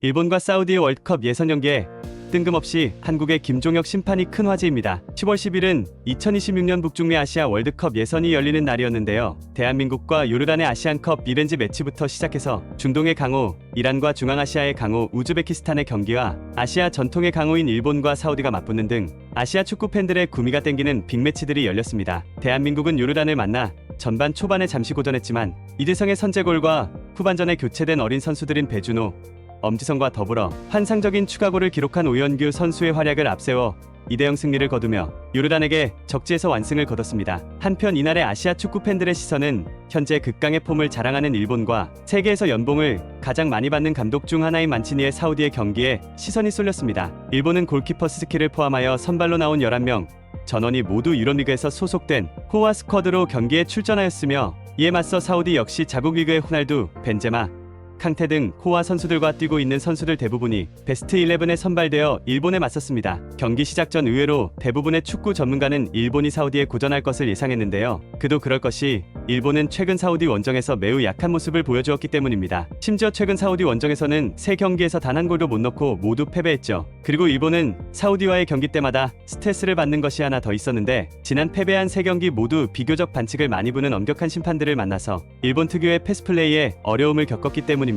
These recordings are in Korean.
일본과 사우디의 월드컵 예선 경기에 뜬금없이 한국의 김종혁 심판이 큰 화제입니다. 10월 10일은 2026년 북중미 아시아 월드컵 예선이 열리는 날이었는데요. 대한민국과 요르단의 아시안컵 리벤지 매치부터 시작해서 중동의 강호, 이란과 중앙아시아의 강호 우즈베키스탄의 경기와 아시아 전통의 강호인 일본과 사우디가 맞붙는 등 아시아 축구 팬들의 구미가 땡기는 빅매치들이 열렸습니다. 대한민국은 요르단을 만나 전반 초반에 잠시 고전했지만 이대성의 선제골과 후반전에 교체된 어린 선수들인 배준호, 엄지성과 더불어 환상적인 추가골을 기록한 오연규 선수의 활약을 앞세워 2대0 승리를 거두며 요르단에게 적지에서 완승을 거뒀습니다. 한편 이날의 아시아 축구 팬들의 시선은 현재 극강의 폼을 자랑하는 일본과 세계에서 연봉을 가장 많이 받는 감독 중 하나인 만치니의 사우디의 경기에 시선이 쏠렸습니다. 일본은 골키퍼 스즈키를 포함하여 선발로 나온 11명 전원이 모두 유럽리그에서 소속된 호와 스쿼드로 경기에 출전하였으며 이에 맞서 사우디 역시 자국 리그의 호날두, 벤제마, 캉테 등 호화 선수들과 뛰고 있는 선수들 대부분이 베스트 11에 선발되어 일본에 맞섰습니다. 경기 시작 전 의외로 대부분의 축구 전문가는 일본이 사우디에 고전할 것을 예상했는데요. 그도 그럴 것이 일본은 최근 사우디 원정에서 매우 약한 모습을 보여주었기 때문입니다. 심지어 최근 사우디 원정에서는 3경기에서 단 한 골도 못 넣고 모두 패배했죠. 그리고 일본은 사우디와의 경기 때마다 스트레스를 받는 것이 하나 더 있었는데 지난 패배한 3경기 모두 비교적 반칙을 많이 부는 엄격한 심판들을 만나서 일본 특유의 패스플레이에 어려움을 겪었기 때문입니다.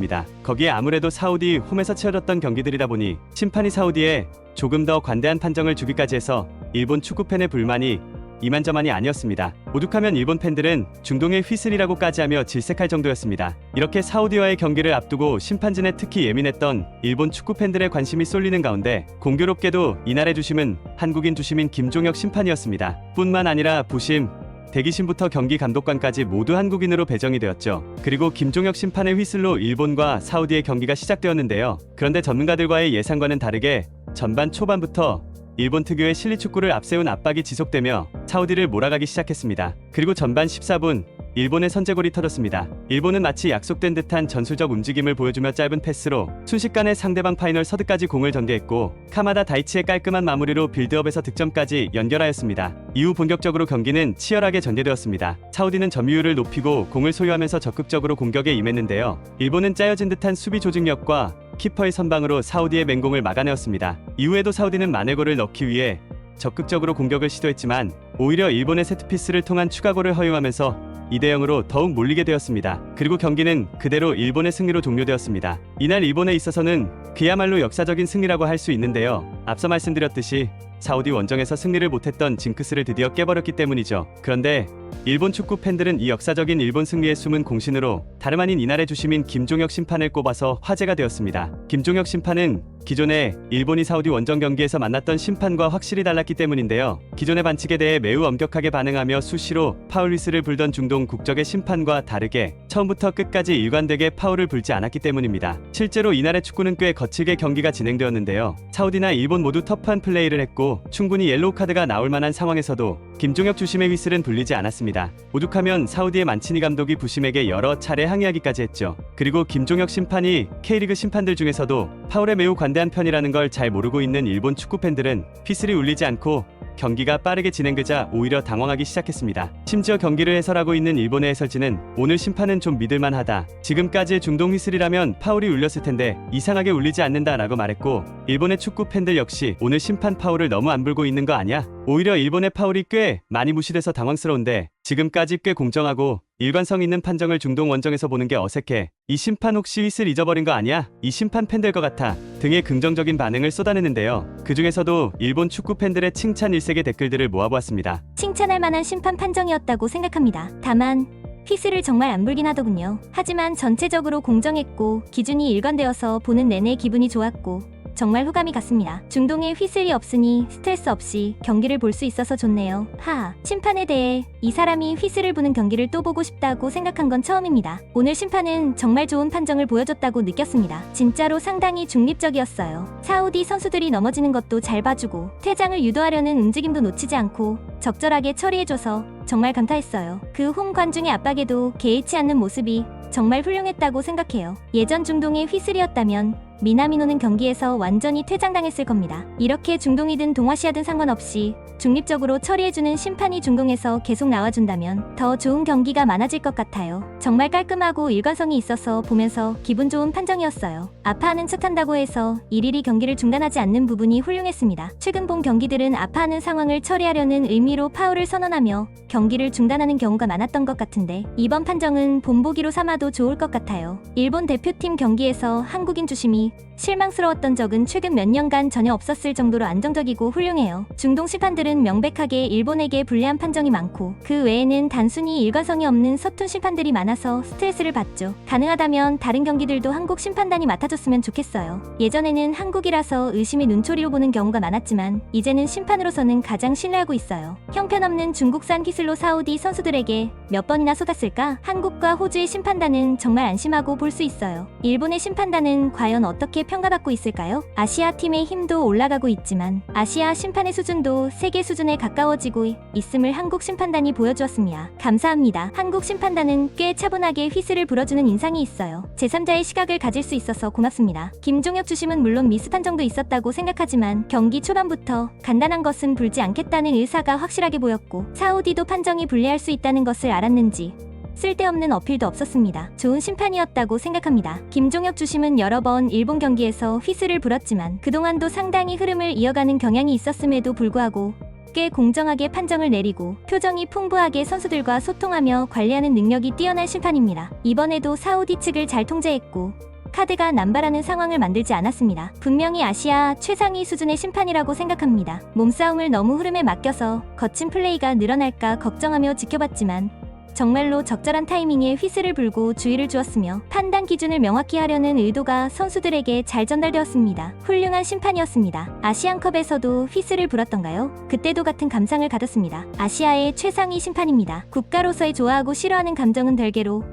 거기에 아무래도 사우디 홈에서 치러졌던 경기들이다 보니 심판이 사우디에 조금 더 관대한 판정을 주기까지 해서 일본 축구팬의 불만이 이만저만이 아니었습니다. 오죽하면 일본 팬들은 중동의 휘슬이라고까지 하며 질색할 정도였습니다. 이렇게 사우디와의 경기를 앞두고 심판진에 특히 예민했던 일본 축구 팬들의 관심이 쏠리는 가운데 공교롭게도 이날의 주심은 한국인 주심인 김종혁 심판이었습니다. 뿐만 아니라 부심, 대기심부터 경기 감독관까지 모두 한국인으로 배정이 되었죠. 그리고 김종혁 심판의 휘슬로 일본과 사우디의 경기가 시작되었는데요. 그런데 전문가들과의 예상과는 다르게 전반 초반부터 일본 특유의 실리축구를 앞세운 압박이 지속되며 사우디를 몰아가기 시작했습니다. 그리고 전반 14분 일본의 선제골이 터졌습니다. 일본은 마치 약속된 듯한 전술적 움직임을 보여주며 짧은 패스로 순식간에 상대방 파이널 서드까지 공을 전개했고 카마다 다이치의 깔끔한 마무리로 빌드업에서 득점까지 연결하였습니다. 이후 본격적으로 경기는 치열하게 전개되었습니다. 사우디는 점유율을 높이고 공을 소유하면서 적극적으로 공격에 임했는데요. 일본은 짜여진 듯한 수비 조직력과 키퍼의 선방으로 사우디의 맹공을 막아내었습니다. 이후에도 사우디는 만회골을 넣기 위해 적극적으로 공격을 시도했지만 오히려 일본의 세트피스를 통한 추가골을 허용하면서 2대0으로 더욱 몰리게 되었습니다. 그리고 경기는 그대로 일본의 승리로 종료되었습니다. 이날 일본에 있어서는 그야말로 역사적인 승리라고 할 수 있는데요. 앞서 말씀드렸듯이 사우디 원정에서 승리를 못했던 징크스를 드디어 깨버렸기 때문이죠. 그런데 일본 축구 팬들은 이 역사적인 일본 승리의 숨은 공신으로 다름 아닌 이날의 주심인 김종혁 심판을 꼽아서 화제가 되었습니다. 김종혁 심판은 기존에 일본이 사우디 원정 경기에서 만났던 심판과 확실히 달랐기 때문인데요. 기존의 반칙에 대해 매우 엄격하게 반응하며 수시로 파울 휘슬을 불던 중동 국적의 심판과 다르게 처음부터 끝까지 일관되게 파울을 불지 않았기 때문입니다. 실제로 이날의 축구는 꽤 거칠게 경기가 진행되었는데요. 사우디나 일본 모두 터프한 플레이를 했고 충분히 옐로우 카드가 나올 만한 상황에서도 김종혁 주심의 휘슬은 불리지 않았습니다. 오죽하면 사우디의 만치니 감독이 부심에게 여러 차례 항의하기까지 했죠. 그리고 김종혁 심판이 K리그 심판들 중에서도 파울에 매우 관대한 편이라는 걸 잘 모르고 있는 일본 축구 팬들은 휘슬이 울리지 않고 경기가 빠르게 진행되자 오히려 당황하기 시작했습니다. 심지어 경기를 해설하고 있는 일본의 해설진은 오늘 심판은 좀 믿을만하다. 지금까지의 중동 휘슬이라면 파울이 울렸을 텐데 이상하게 울리지 않는다라고 말했고 일본의 축구 팬들 역시 오늘 심판 파울을 너무 안 불고 있는 거 아니야? 오히려 일본의 파울이 꽤 많이 무시돼서 당황스러운데 지금까지 꽤 공정하고 일관성 있는 판정을 중동 원정에서 보는 게 어색해. 이 심판 혹시 휘슬 잊어버린 거 아니야? 이 심판 팬들 것 같아. 등의 긍정적인 반응을 쏟아내는데요. 그 중에서도 일본 축구 팬들의 칭찬 일색의 댓글들을 모아보았습니다. 칭찬할 만한 심판 판정이었다고 생각합니다. 다만 휘슬을 정말 안 불긴 하더군요. 하지만 전체적으로 공정했고 기준이 일관되어서 보는 내내 기분이 좋았고 정말 호감이 갔습니다. 중동에 휘슬이 없으니 스트레스 없이 경기를 볼 수 있어서 좋네요. 하하. 심판에 대해 이 사람이 휘슬을 부는 경기를 또 보고 싶다고 생각한 건 처음입니다. 오늘 심판은 정말 좋은 판정을 보여줬다고 느꼈습니다. 진짜로 상당히 중립적이었어요. 사우디 선수들이 넘어지는 것도 잘 봐주고 퇴장을 유도하려는 움직임도 놓치지 않고 적절하게 처리해줘서 정말 감탄했어요. 그 홈 관중의 압박에도 개의치 않는 모습이 정말 훌륭했다고 생각해요. 예전 중동의 휘슬이었다면 미나미노는 경기에서 완전히 퇴장당했을 겁니다. 이렇게 중동이든 동아시아든 상관없이 중립적으로 처리해주는 심판이 중동에서 계속 나와준다면 더 좋은 경기가 많아질 것 같아요. 정말 깔끔하고 일관성이 있어서 보면서 기분 좋은 판정이었어요. 아파하는 척한다고 해서 일일이 경기를 중단하지 않는 부분이 훌륭했습니다. 최근 본 경기들은 아파하는 상황을 처리하려는 의미로 파울을 선언하며 경기를 중단하는 경우가 많았던 것 같은데 이번 판정은 본보기로 삼아도 좋을 것 같아요. 일본 대표팀 경기에서 한국인 주심이 실망스러웠던 적은 최근 몇 년간 전혀 없었을 정도로 안정적이고 훌륭해요. 중동 심판들은 명백하게 일본에게 불리한 판정이 많고 그 외에는 단순히 일관성이 없는 서툰 심판들이 많아서 스트레스를 받죠. 가능하다면 다른 경기들도 한국 심판단이 맡아줬으면 좋겠어요. 예전에는 한국이라서 의심의 눈초리로 보는 경우가 많았지만 이제는 심판으로서는 가장 신뢰하고 있어요. 형편없는 중국산 휘슬로 사우디 선수들에게 몇 번이나 쏟았을까? 한국과 호주의 심판단은 정말 안심하고 볼 수 있어요. 일본의 심판단은 과연 어떻게 평가받고 있을까요? 아시아 팀의 힘도 올라가고 있지만 아시아 심판의 수준도 세계 수준에 가까워지고 있음을 한국 심판단이 보여주었습니다. 감사합니다. 한국 심판단은 꽤 차분하게 휘슬을 불어주는 인상이 있어요. 제3자의 시각을 가질 수 있어서 고맙습니다. 김종혁 주심은 물론 미스 판정도 있었다고 생각하지만 경기 초반부터 간단한 것은 불지 않겠다는 의사가 확실하게 보였고 사우디도 판정이 불리할 수 있다는 것을 알았는지 쓸데없는 어필도 없었습니다. 좋은 심판이었다고 생각합니다. 김종혁 주심은 여러 번 일본 경기에서 휘슬을 불었지만 그동안도 상당히 흐름을 이어가는 경향이 있었음에도 불구하고 꽤 공정하게 판정을 내리고 표정이 풍부하게 선수들과 소통하며 관리하는 능력이 뛰어난 심판입니다. 이번에도 사우디 측을 잘 통제했고 카드가 남발하는 상황을 만들지 않았습니다. 분명히 아시아 최상위 수준의 심판이라고 생각합니다. 몸싸움을 너무 흐름에 맡겨서 거친 플레이가 늘어날까 걱정하며 지켜봤지만 정말로 적절한 타이밍에 휘슬을 불고 주의를 주었으며 판단 기준을 명확히 하려는 의도가 선수들에게 잘 전달되었습니다. 훌륭한 심판이었습니다. 아시안컵에서도 휘슬을 불었던가요? 그때도 같은 감상을 가졌습니다. 아시아의 최상위 심판입니다. 국가로서의 좋아하고 싫어하는 감정은 별개로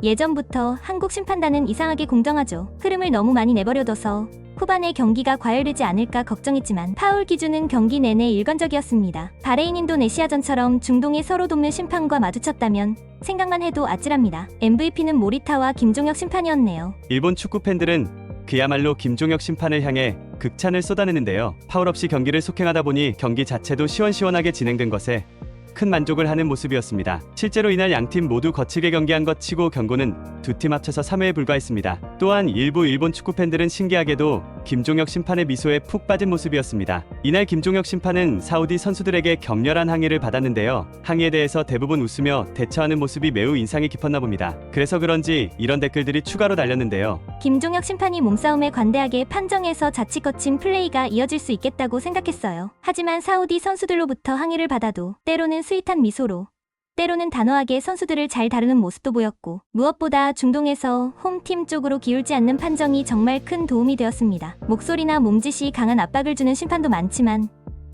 예전부터 한국 심판단은 이상하게 공정하죠. 흐름을 너무 많이 내버려둬서 후반에 경기가 과열되지 않을까 걱정했지만 파울 기준은 경기 내내 일관적이었습니다. 바레인 인도네시아전처럼 중동에 서로 돕는 심판과 마주쳤다면 생각만 해도 아찔합니다. MVP는 모리타와 김종혁 심판이었네요. 일본 축구 팬들은 그야말로 김종혁 심판을 향해 극찬을 쏟아내는데요. 파울 없이 경기를 속행하다 보니 경기 자체도 시원시원하게 진행된 것에 큰 만족을 하는 모습이었습니다. 실제로 이날 양팀 모두 거칠게 경기한 것 치고 경고는 두 팀 합쳐서 3회에 불과했습니다. 또한 일부 일본 축구 팬들은 신기하게도 김종혁 심판의 미소에 푹 빠진 모습이었습니다. 이날 김종혁 심판은 사우디 선수들에게 격렬한 항의를 받았는데요. 항의에 대해서 대부분 웃으며 대처하는 모습이 매우 인상이 깊었나 봅니다. 그래서 그런지 이런 댓글들이 추가로 달렸는데요. 김종혁 심판이 몸싸움에 관대하게 판정해서 자칫 거친 플레이가 이어질 수 있겠다고 생각했어요. 하지만 사우디 선수들로부터 항의를 받아도 때로는 스윗한 미소로 때로는 단호하게 선수들을 잘 다루는 모습도 보였고 무엇보다 중동에서 홈팀 쪽으로 기울지 않는 판정이 정말 큰 도움이 되었습니다. 목소리나 몸짓이 강한 압박을 주는 심판도 많지만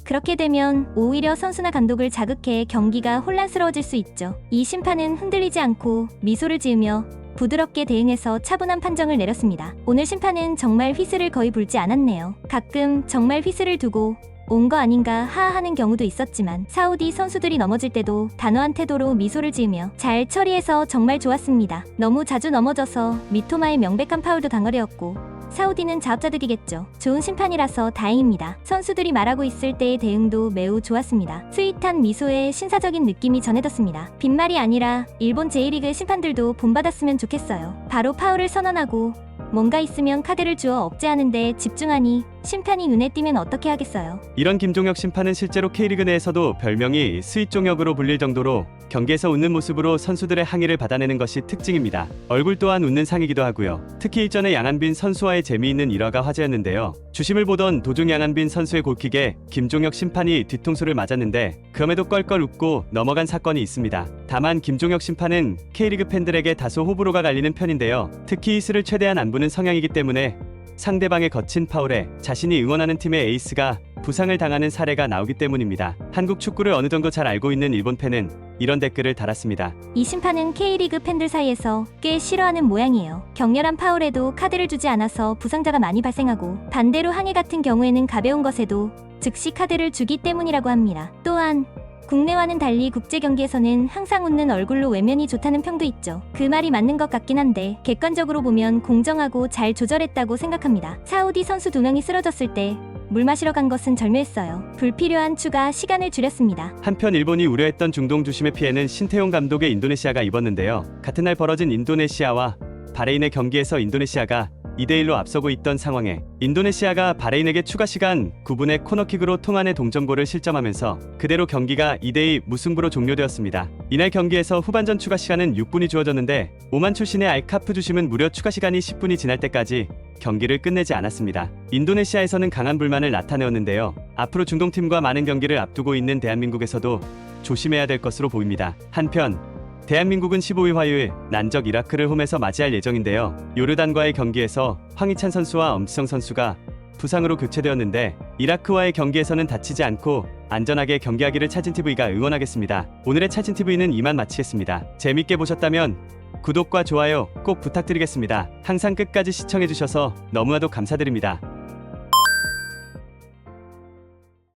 그렇게 되면 오히려 선수나 감독을 자극해 경기가 혼란스러워질 수 있죠. 이 심판은 흔들리지 않고 미소를 지으며 부드럽게 대응해서 차분한 판정을 내렸습니다. 오늘 심판은 정말 휘슬을 거의 불지 않았네요. 가끔 정말 휘슬을 두고 온 거 아닌가 하하하는 경우도 있었지만 사우디 선수들이 넘어질 때도 단호한 태도로 미소를 지으며 잘 처리해서 정말 좋았습니다. 너무 자주 넘어져서 미토마의 명백한 파울도 당하려였고 사우디는 자업자득이겠죠. 좋은 심판이라서 다행입니다. 선수들이 말하고 있을 때의 대응도 매우 좋았습니다. 스윗한 미소에 신사적인 느낌이 전해졌습니다. 빈말이 아니라 일본 제1리그 심판들도 본받았으면 좋겠어요. 바로 파울을 선언하고 뭔가 있으면 카드를 주어 억제하는데 집중하니 심판이 눈에 띄면 어떻게 하겠어요. 이런 김종혁 심판은 실제로 K리그 내에서도 별명이 스윗종혁으로 불릴 정도로 경기에서 웃는 모습으로 선수들의 항의를 받아내는 것이 특징입니다. 얼굴 또한 웃는 상이기도 하고요. 특히 일전에 양한빈 선수와의 재미있는 일화가 화제였는데요. 주심을 보던 도중 양한빈 선수의 골킥에 김종혁 심판이 뒤통수를 맞았는데 그럼에도 껄껄 웃고 넘어간 사건이 있습니다. 다만 김종혁 심판은 K리그 팬들에게 다소 호불호가 갈리는 편인데요. 특히 이스를 최대한 안 부는 성향이기 때문에 상대방의 거친 파울에 자신이 응원하는 팀의 에이스가 부상을 당하는 사례가 나오기 때문입니다. 한국 축구를 어느 정도 잘 알고 있는 일본 팬은 이런 댓글을 달았습니다. 이 심판은 K리그 팬들 사이에서 꽤 싫어하는 모양이에요. 격렬한 파울에도 카드를 주지 않아서 부상자가 많이 발생하고 반대로 항해 같은 경우에는 가벼운 것에도 즉시 카드를 주기 때문이라고 합니다. 또한 국내와는 달리 국제 경기에서는 항상 웃는 얼굴로 외면이 좋다는 평도 있죠. 그 말이 맞는 것 같긴 한데 객관적으로 보면 공정하고 잘 조절했다고 생각합니다. 사우디 선수 2명이 쓰러졌을 때 물 마시러 간 것은 절묘했어요. 불필요한 추가 시간을 줄였습니다. 한편 일본이 우려했던 중동 주심의 피해는 신태용 감독의 인도네시아가 입었는데요. 같은 날 벌어진 인도네시아와 바레인의 경기에서 인도네시아가 2대1로 앞서고 있던 상황에 인도네시아가 바레인에게 추가 시간 9분의 코너킥으로 통안의 동점골을 실점하면서 그대로 경기가 2대2 무승부로 종료되었습니다. 이날 경기에서 후반전 추가 시간은 6분이 주어졌는데 오만 출신의 알카프 주심은 무려 추가 시간이 10분이 지날 때까지 경기를 끝내지 않았습니다. 인도네시아에서는 강한 불만을 나타내었는데요. 앞으로 중동팀과 많은 경기를 앞두고 있는 대한민국에서도 조심해야 될 것으로 보입니다. 한편 대한민국은 15일 화요일 난적 이라크를 홈에서 맞이할 예정인데요. 요르단과의 경기에서 황희찬 선수와 엄지성 선수가 부상으로 교체되었는데 이라크와의 경기에서는 다치지 않고 안전하게 경기하기를 차진TV가 응원하겠습니다. 오늘의 차진TV는 이만 마치겠습니다. 재밌게 보셨다면 구독과 좋아요 꼭 부탁드리겠습니다. 항상 끝까지 시청해주셔서 너무나도 감사드립니다.